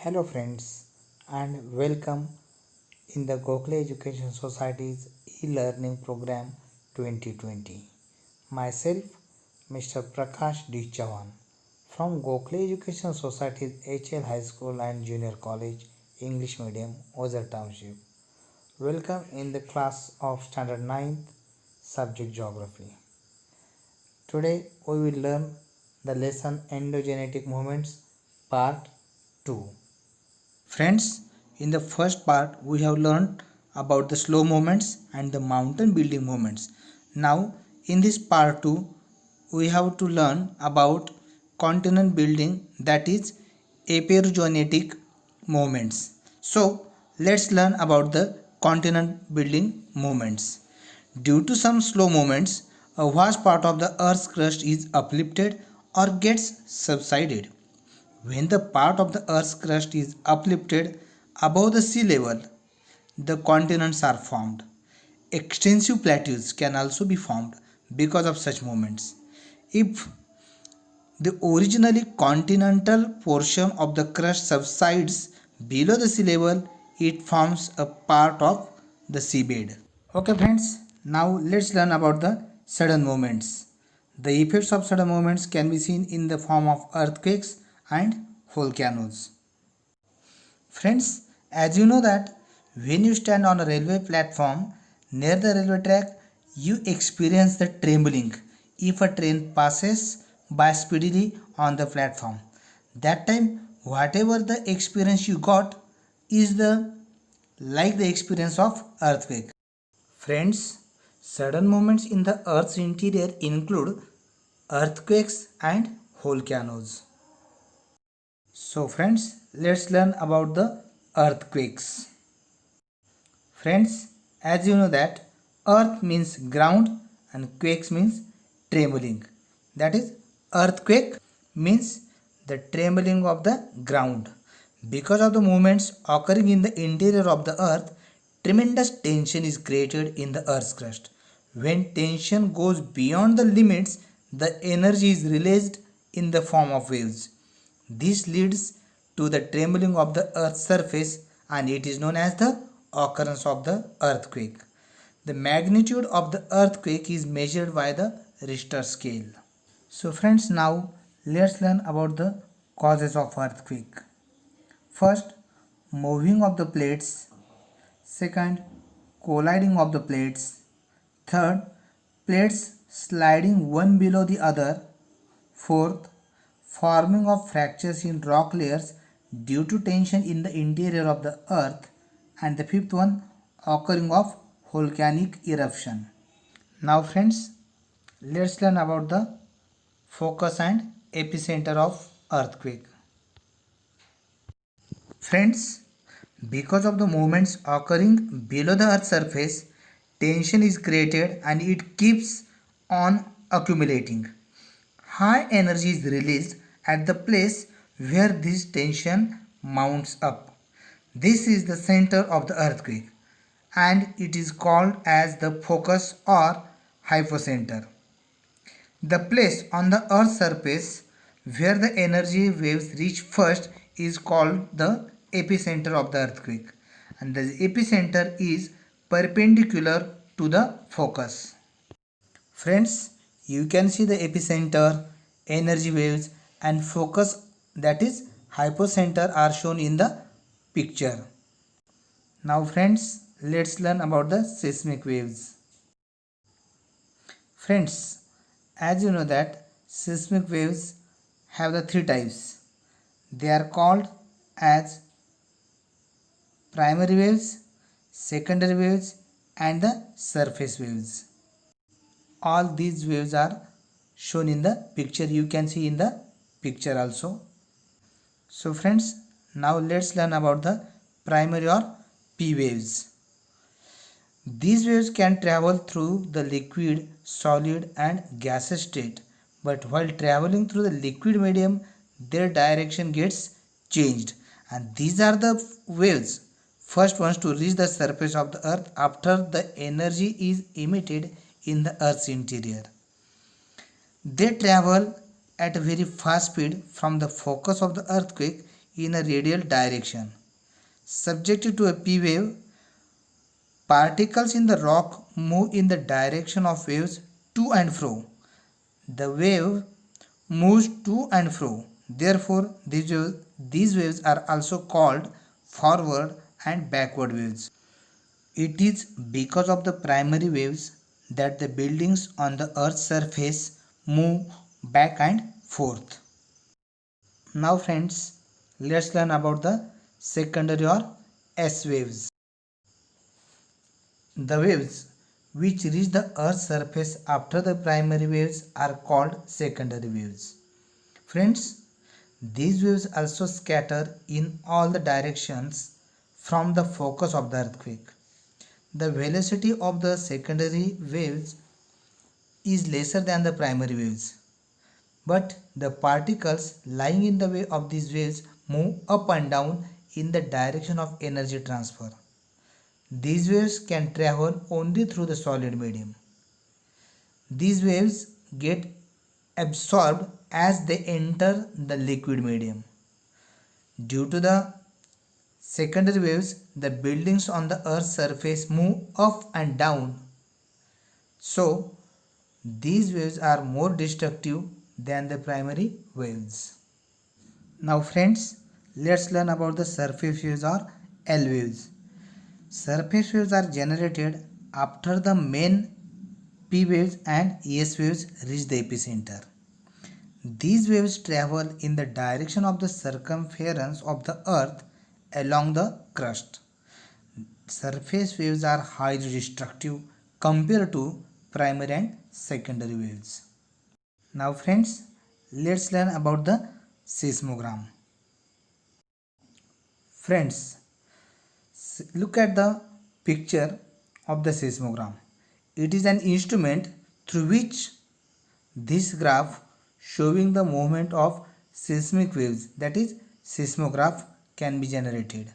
Hello friends and welcome in the Gokhale Education Society's e-learning program 2020. Myself Mr. Prakash D. Chavan from Gokhale Education Society's HL High School and Junior College English Medium Ozer Township. Welcome in the class of Standard 9th subject Geography. Today we will learn the lesson Endogenetic Movements part 2. Friends, in the first part we have learned about the slow movements and the mountain building movements. Now in this part 2 we have to learn about continent building, that is epigenetic movements. So let's learn about the continent building movements. Due to some slow movements, a vast part of the earth's crust is uplifted or gets subsided. When the part of the earth's crust is uplifted above the sea level, the continents are formed. Extensive plateaus can also be formed because of such movements. If the originally continental portion of the crust subsides below the sea level, it forms a part of the seabed. Okay friends, now let's learn about the sudden movements. The effects of sudden movements can be seen in the form of earthquakes and volcanoes. Friends, as you know that when you stand on a railway platform near the railway track, you experience the trembling if a train passes by speedily on the platform. That time, whatever the experience you got is the experience of earthquake. Friends, sudden movements in the earth's interior include earthquakes and volcanoes. So friends, let's learn about the earthquakes. Friends, as you know that earth means ground and quakes means trembling. That is, earthquake means the trembling of the ground. Because of the movements occurring in the interior of the earth, tremendous tension is created in the earth's crust. When tension goes beyond the limits, the energy is released in the form of waves. This leads to the trembling of the earth's surface and it is known as the occurrence of the earthquake. The magnitude of the earthquake is measured by the Richter scale. So friends, now let's learn about the causes of earthquake. First, moving of the plates. Second, colliding of the plates. Third, plates sliding one below the other. Fourth, forming of fractures in rock layers due to tension in the interior of the earth. And the fifth one, occurring of volcanic eruption. Now friends, let's learn about the focus and epicenter of earthquake. Friends, because of the movements occurring below the earth's surface, tension is created and it keeps on accumulating. High energy is released at the place where this tension mounts up. This is the center of the earthquake and it is called as the focus or hypocenter. The place on the earth's surface where the energy waves reach first is called the epicenter of the earthquake, and the epicenter is perpendicular to the focus. Friends, you can see the epicenter, energy waves and focus, that is hypocenter, are shown in the picture. Now friends, let's learn about the seismic waves. Friends, as you know that seismic waves have the three types. They are called as primary waves, secondary waves and the surface waves. All these waves are shown in the picture. You can see in the picture also. So friends, now let's learn about the primary or P waves. These waves can travel through the liquid, solid and gaseous state, but while traveling through the liquid medium, their direction gets changed, and these are the waves first ones to reach the surface of the earth after the energy is emitted in the earth's interior. They travel at a very fast speed from the focus of the earthquake in a radial direction. Subjected to a P wave, particles in the rock move in the direction of waves to and fro. The wave moves to and fro. Therefore, these waves are also called forward and backward waves. It is because of the primary waves that the buildings on the Earth's surface move back and forth. Now friends, let's learn about the secondary or S waves. The waves which reach the Earth's surface after the primary waves are called secondary waves. Friends, these waves also scatter in all the directions from the focus of the earthquake. The velocity of the secondary waves is lesser than the primary waves, but the particles lying in the way of these waves move up and down in the direction of energy transfer. These waves can travel only through the solid medium. These waves get absorbed as they enter the liquid medium. Due to the secondary waves, the buildings on the Earth's surface move up and down. So, these waves are more destructive than the primary waves. Now friends, let's learn about the surface waves or L waves. Surface waves are generated after the main P waves and S waves reach the epicenter. These waves travel in the direction of the circumference of the Earth along the crust. Surface waves are highly destructive compared to primary and secondary waves. Now friends, let's learn about the seismogram. Friends, look at the picture of the seismogram. It is an instrument through which this graph showing the movement of seismic waves, that is seismograph, can be generated.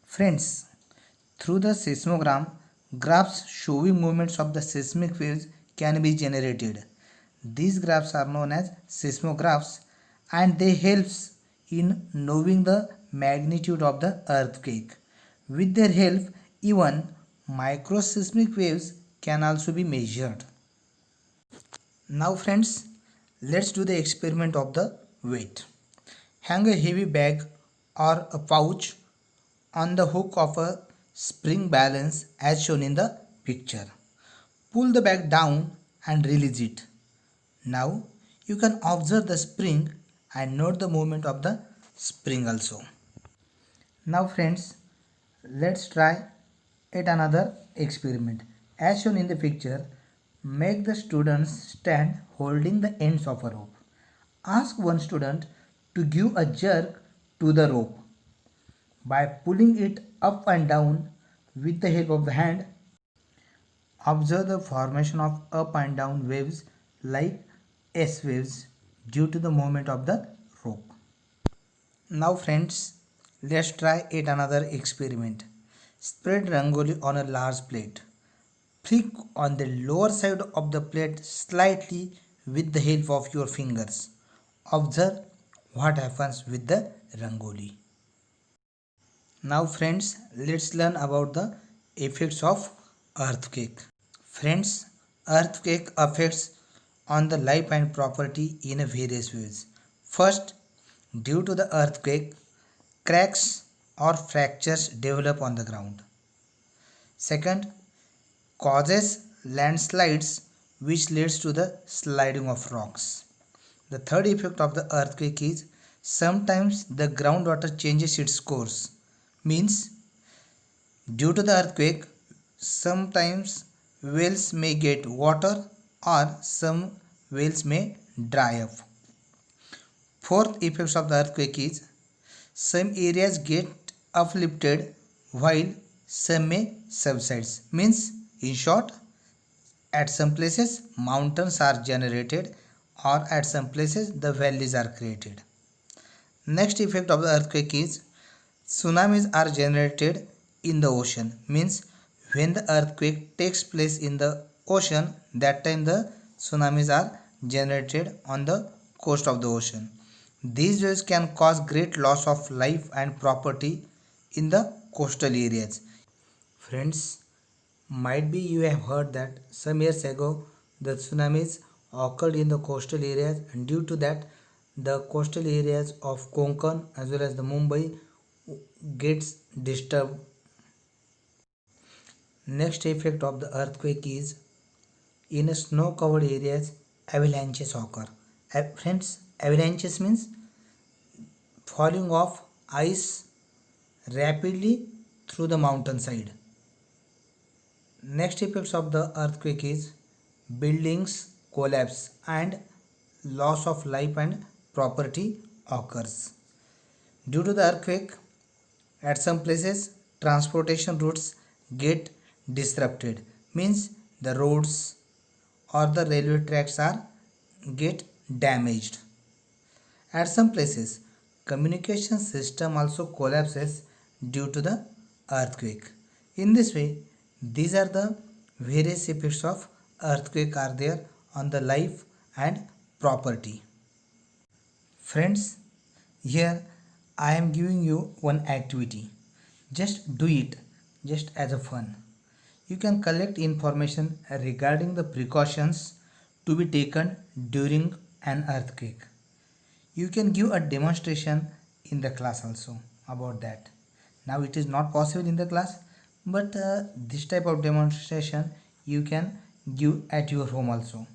Friends, through the seismogram, graphs showing movements of the seismic waves can be generated. These graphs are known as seismographs and they help in knowing the magnitude of the earthquake. With their help, even microseismic waves can also be measured. Now friends, let's do the experiment of the weight. Hang a heavy bag or a pouch on the hook of a spring balance as shown in the picture. Pull the bag down and release it. Now you can observe the spring and note the movement of the spring also. Now friends, let's try yet another experiment. As shown in the picture, make the students stand holding the ends of a rope. Ask one student to give a jerk to the rope. By pulling it up and down with the help of the hand, observe the formation of up and down waves like S waves due to the movement of the rope. Now friends, let's try yet another experiment. Spread rangoli on a large plate. Flick on the lower side of the plate slightly with the help of your fingers. Observe what happens with the rangoli. Now friends, let's learn about the effects of earthquake. Friends, earthquake affects on the life and property in various ways. First, due to the earthquake, cracks or fractures develop on the ground. Second, causes landslides which leads to the sliding of rocks. The third effect of the earthquake is sometimes the groundwater changes its course. Means due to the earthquake, sometimes wells may get water or some wells may dry up. Fourth effects of the earthquake is some areas get uplifted while some may subside. Means in short, at some places mountains are generated or at some places the valleys are created. Next effect of the earthquake is tsunamis are generated in the ocean. Means when the earthquake takes place in the ocean, that time the tsunamis are generated on the coast of the ocean. These waves can cause great loss of life and property in the coastal areas. Friends, might be you have heard that some years ago the tsunamis occurred in the coastal areas, and due to that the coastal areas of Konkan as well as the Mumbai gets disturbed. Next effect of the earthquake is in snow covered areas avalanches occur. Friends, avalanches means falling of ice rapidly through the mountainside. Next effects of the earthquake is buildings collapse and loss of life and property occurs. Due to the earthquake, at some places transportation routes get disrupted, means the roads or the railway tracks are get damaged. At some places, communication system also collapses due to the earthquake. In this way, these are the various effects of earthquake are there on the life and property. Friends, here I am giving you one activity. Just do it, just as a fun. You can collect information regarding the precautions to be taken during an earthquake. You can give a demonstration in the class also about that. Now it is not possible in the class, but this type of demonstration you can give at your home also.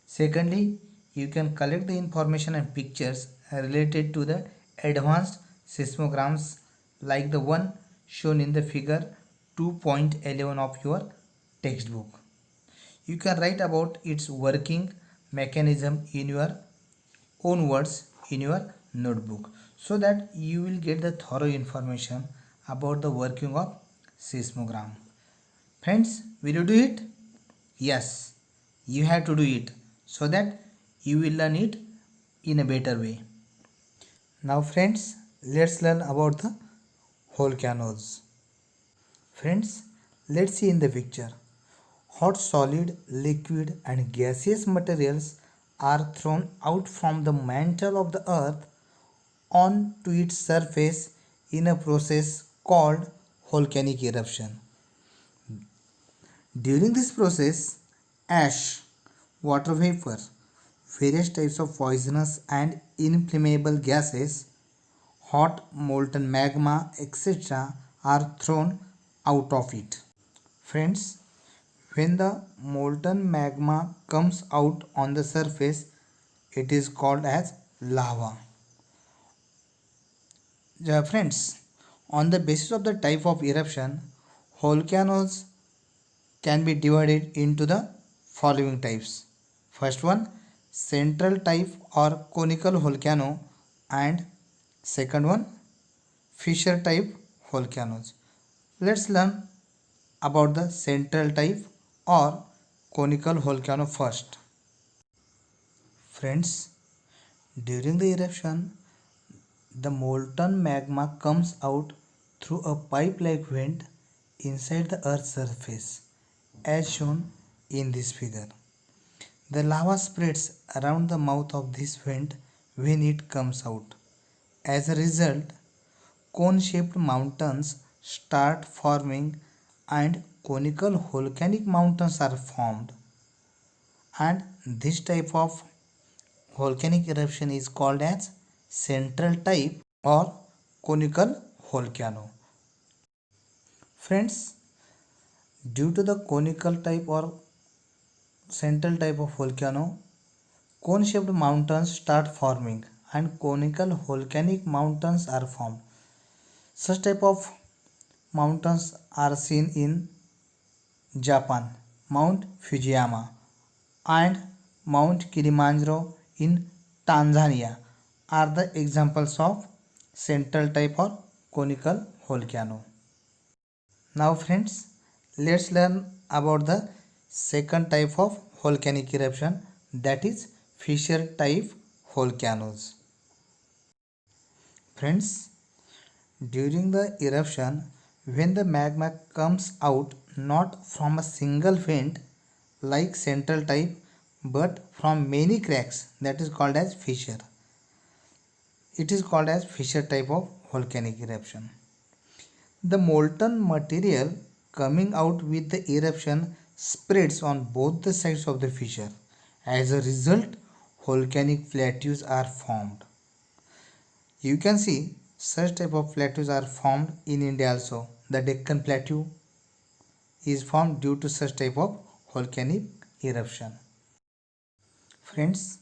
Secondly, you can collect the information and pictures related to the advanced seismograms like the one shown in the figure 2.11 of your textbook. You can write about its working mechanism in your own words in your notebook, so that you will get the thorough information about the working of seismogram. Friends, will you do it? Yes, you have to do it so that you will learn it in a better way. Now friends, let's learn about the volcanoes. Friends, let's see in the picture. Hot, solid, liquid and gaseous materials are thrown out from the mantle of the earth onto its surface in a process called volcanic eruption. During this process, ash, water vapor, various types of poisonous and inflammable gases, hot molten magma, etc., are thrown out of it. Friends, when the molten magma comes out on the surface, it is called as lava. Friends, on the basis of the type of eruption, volcanoes can be divided into the following types. First one, central type or conical volcano, and second one, fissure type volcanoes. Let's learn about the central type or conical volcano first. Friends, during the eruption, the molten magma comes out through a pipe-like vent inside the earth's surface, as shown in this figure. The lava spreads around the mouth of this vent when it comes out. As a result, cone-shaped mountains start forming and conical volcanic mountains are formed. And this type of volcanic eruption is called as central type or conical volcano. Friends, due to the conical type or central type of volcano, cone-shaped mountains start forming and conical volcanic mountains are formed. Such type of mountains are seen in Japan, Mount Fujiyama, and Mount Kilimanjaro in Tanzania are the examples of central type or conical volcano. Now friends, let's learn about the second type of volcanic eruption, that is fissure type volcanoes. Friends, during the eruption, when the magma comes out not from a single vent like central type but from many cracks, that is called as fissure. It is called as fissure type of volcanic eruption. The molten material coming out with the eruption spreads on both the sides of the fissure. As a result, volcanic plateaus are formed. You can see such type of plateaus are formed in India also. The Deccan Plateau is formed due to such type of volcanic eruption. Friends,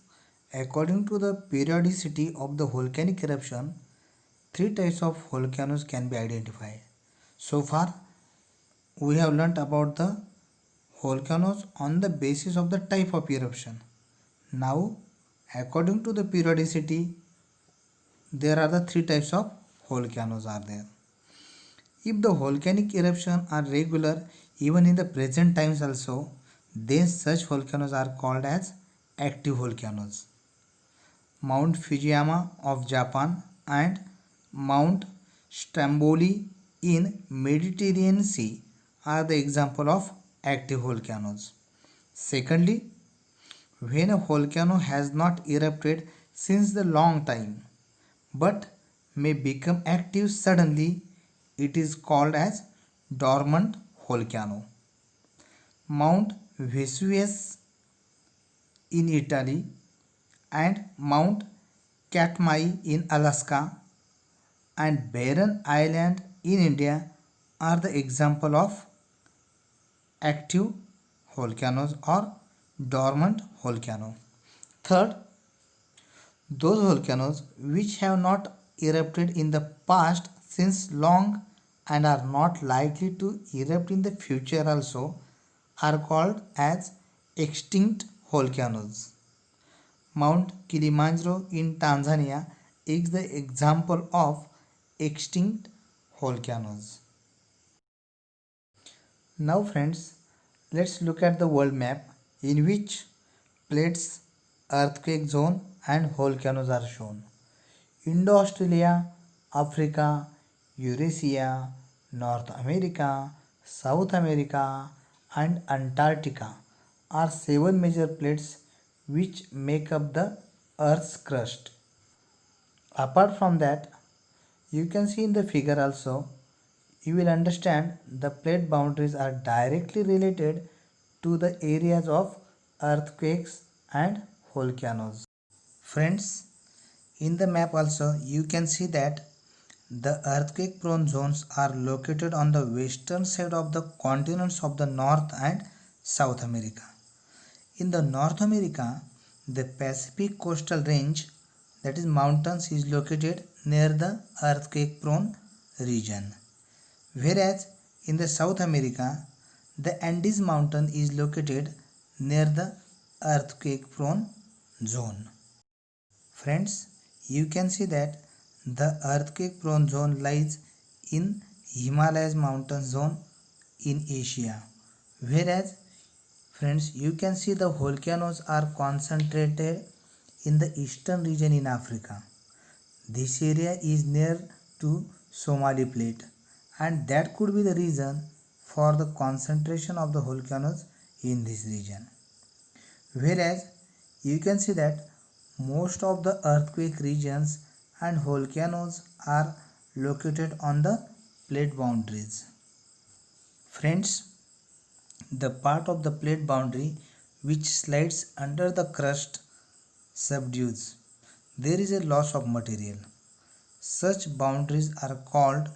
according to the periodicity of the volcanic eruption, three types of volcanoes can be identified. So far, we have learnt about the volcanoes on the basis of the type of eruption. Now, according to the periodicity, there are the three types of volcanoes are there. If the volcanic eruptions are regular even in the present times also, then such volcanoes are called as active volcanoes. Mount Fujiyama of Japan and Mount Stromboli in Mediterranean Sea are the example of active volcanoes. Secondly, when a volcano has not erupted since the long time but may become active suddenly, it is called as dormant volcano. Mount Vesuvius in Italy and Mount Katmai in Alaska and Barren Island in India are the example of active volcanoes or dormant volcano. Third, those volcanoes which have not erupted in the past since long and are not likely to erupt in the future also are called as extinct volcanoes. Mount Kilimanjaro in Tanzania is the example of extinct volcanoes. Now friends, let's look at the world map in which plates, earthquake zone and volcanoes are shown. Indo-Australia, Africa, Eurasia, North America, South America and Antarctica are seven major plates which make up the Earth's crust. Apart from that, you can see in the figure also, you will understand the plate boundaries are directly related to the areas of earthquakes and volcanoes. Friends, in the map also you can see that the earthquake prone zones are located on the western side of the continents of the North and South America. In the North America, the Pacific coastal range, that is mountains, is located near the earthquake prone region. Whereas in the South America, the Andes mountain is located near the earthquake prone zone. Friends, you can see that the earthquake prone zone lies in Himalayas mountain zone in Asia. Whereas friends, you can see the volcanoes are concentrated in the eastern region in Africa. This area is near to Somali plate and that could be the reason for the concentration of the volcanoes in this region. Whereas you can see that most of the earthquake regions and volcanoes are located on the plate boundaries. Friends, the part of the plate boundary which slides under the crust subdues. There is a loss of material. Such boundaries are called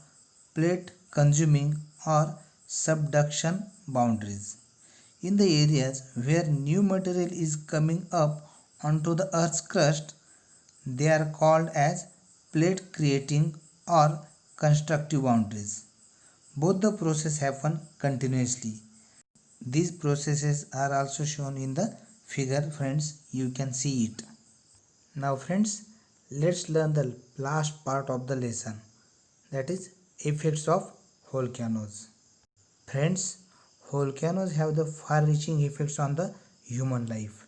plate consuming or subduction boundaries. In the areas where new material is coming up onto the earth's crust, they are called as plate creating or constructive boundaries. Both the process happen continuously. These processes are also shown in the figure, friends, you can see it. Now friends, let's learn the last part of the lesson, that is effects of volcanoes. Friends, volcanoes have the far-reaching effects on the human life.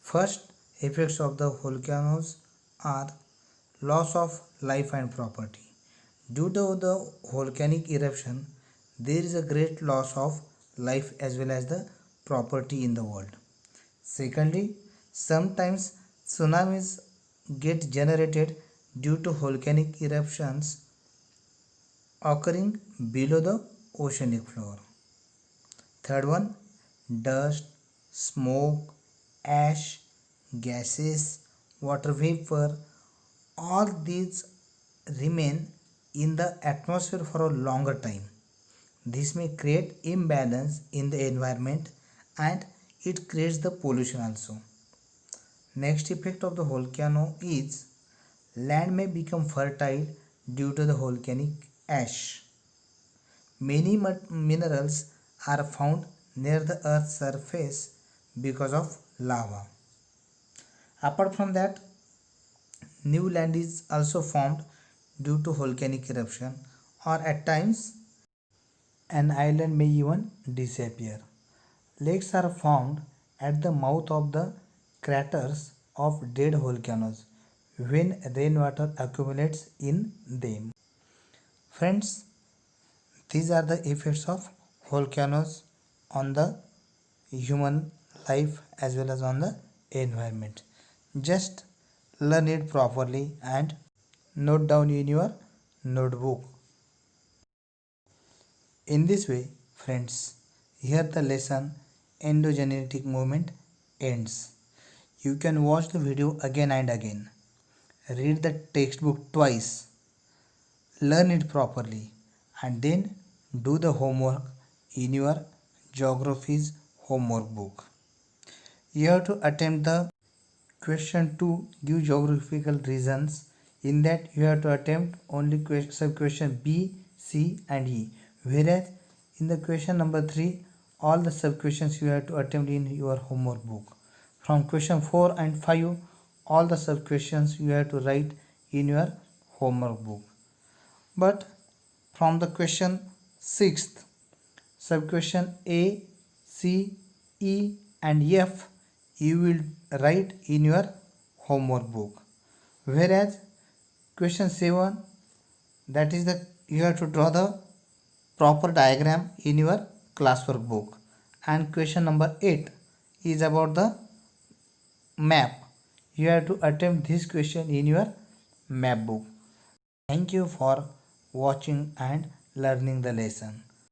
First, effects of the volcanoes are loss of life and property. Due to the volcanic eruption, there is a great loss of life as well as the property in the world. Secondly, sometimes tsunamis get generated due to volcanic eruptions occurring below the oceanic floor. Third one, dust, smoke, ash, gases, water vapor, all these remain in the atmosphere for a longer time. This may create imbalance in the environment and it creates the pollution also. Next effect of the volcano is land may become fertile due to the volcanic ash. Many minerals are found near the earth's surface because of lava. Apart from that, new land is also formed due to volcanic eruption, or at times an island may even disappear. Lakes are formed at the mouth of the craters of dead volcanoes when rainwater accumulates in them. Friends, these are the effects of volcanoes on the human life as well as on the environment. Just learn it properly and note down in your notebook. In this way, friends, here the lesson endogenetic movement ends. You can watch the video again and again. Read the textbook twice. Learn it properly and then do the homework in your geography's homework book. You have to attempt the question to give geographical reasons. In that you have to attempt only sub question B, C and E. Whereas in the question number 3, all the sub questions you have to attempt in your homework book. From question 4 and 5, all the sub questions you have to write in your homework book. But from the question 6th, sub question A, C, E and F you will write in your homework book. Whereas question 7, that is the you have to draw the proper diagram in your classwork book, and question number 8 is about the map. You have to attempt this question in your map book. Thank you for watching and learning the lesson.